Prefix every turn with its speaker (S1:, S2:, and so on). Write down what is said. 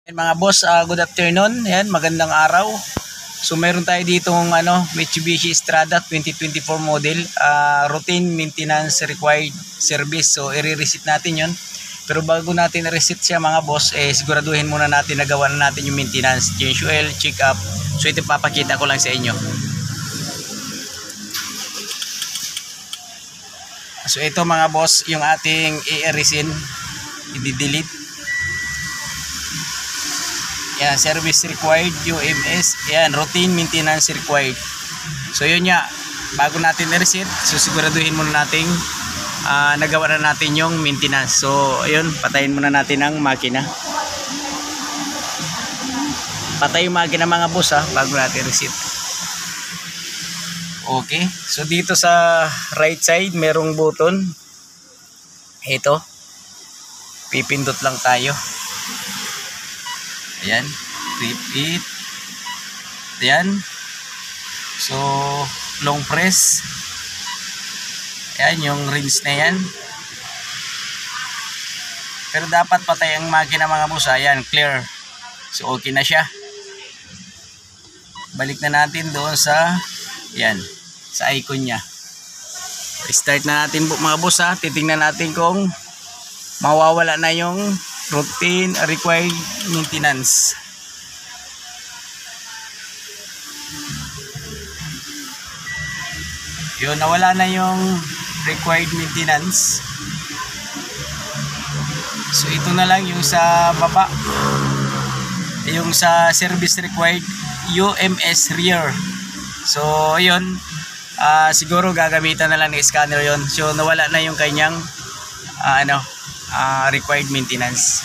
S1: Mga boss, good afternoon. Ayan, magandang araw. So meron tayo ditong Mitsubishi Strada 2024 model, routine maintenance required service. So i-reset natin 'yon. Pero bago natin i-reset siya mga boss, siguraduhin muna natin na gawa na natin yung maintenance, change oil, check up. So ito papakita ko lang sa inyo. So ito mga boss, yung ating i-resin, i-delete. Yan, service required, UMS. Yan, routine maintenance required. So yun nga, bago natin i-reset, so siguraduhin muna natin nagawa na natin yung maintenance. So ayun, patayin muna natin ang makina. Patay yung makina mga boss bago natin reset. Okay, so dito sa right side merong button. Ito, pipindot lang tayo. Ayan, repeat. Ayan. So, long press. Ayan, yung rinse na yan. Pero dapat patay ang makina mga boss. Ayan, clear. So, okay na siya. Balik na natin doon sa, ayan, sa icon niya. Start na natin mga boss Titingnan natin kung mawawala na yung routine required maintenance. Yun, nawala na yung required maintenance. So ito na lang yung sa baba, yung sa service required UMS rear. So ayun, siguro gagamitan na lang ng scanner yon. So nawala na yung kanyang required maintenance.